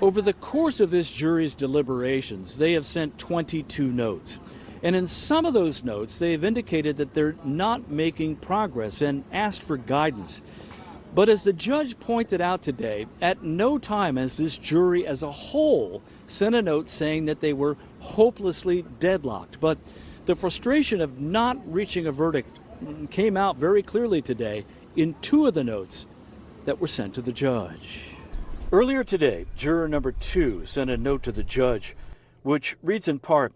Over the course of this jury's deliberations, they have sent 22 notes. And in some of those notes, they have indicated that they're not making progress and asked for guidance. But as the judge pointed out today, at no time has this jury as a whole sent a note saying that they were hopelessly deadlocked. But the frustration of not reaching a verdict came out very clearly today in two of the notes that were sent to the judge. Earlier today, juror number 2 sent a note to the judge, which reads in part,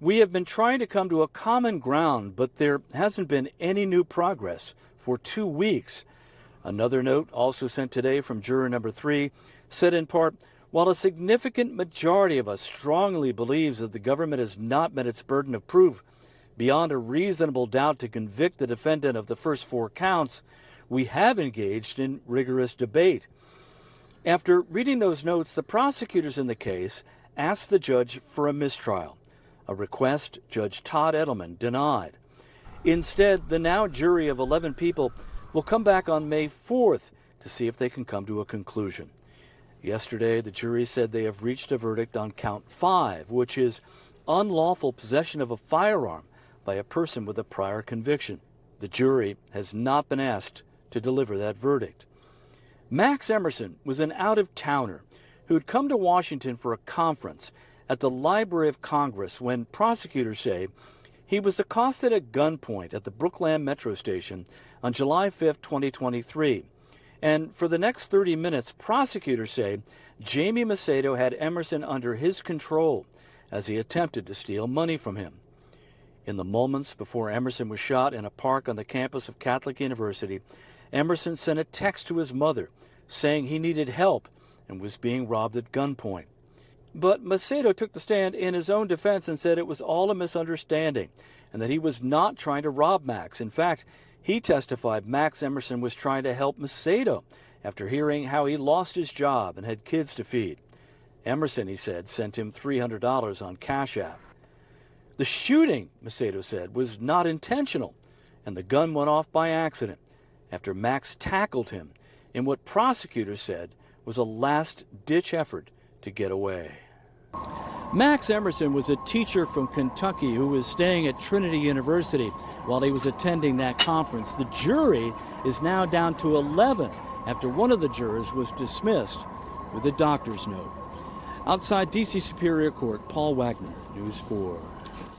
"We have been trying to come to a common ground, but there hasn't been any new progress for 2 weeks. Another note, also sent today from juror number 3, said in part, "While a significant majority of us strongly believes that the government has not met its burden of proof beyond a reasonable doubt to convict the defendant of the first 4 counts, we have engaged in rigorous debate." After reading those notes, the prosecutors in the case asked the judge for a mistrial, a request Judge Todd Edelman denied. Instead, the now jury of 11 people will come back on May 4th to see if they can come to a conclusion. Yesterday, the jury said they have reached a verdict on count 5, which is unlawful possession of a firearm by a person with a prior conviction. The jury has not been asked to deliver that verdict. Max Emerson was an out-of-towner who had come to Washington for a conference at the Library of Congress when prosecutors say he was accosted at gunpoint at the Brookland Metro Station on July 5, 2023. And for the next 30 minutes, prosecutors say Jamie Macedo had Emerson under his control as he attempted to steal money from him. In the moments before Emerson was shot in a park on the campus of Catholic University, Emerson sent a text to his mother saying he needed help and was being robbed at gunpoint. But Macedo took the stand in his own defense and said it was all a misunderstanding and that he was not trying to rob Max. In fact, he testified Max Emerson was trying to help Macedo after hearing how he lost his job and had kids to feed. Emerson, he said, sent him $300 on Cash App. The shooting, Macedo said, was not intentional, and the gun went off by accident after Max tackled him in what prosecutors said was a last-ditch effort to get away. Max Emerson was a teacher from Kentucky who was staying at Trinity University while he was attending that conference. The jury is now down to 11 after one of the jurors was dismissed with a doctor's note. Outside D.C. Superior Court, Paul Wagner, News 4.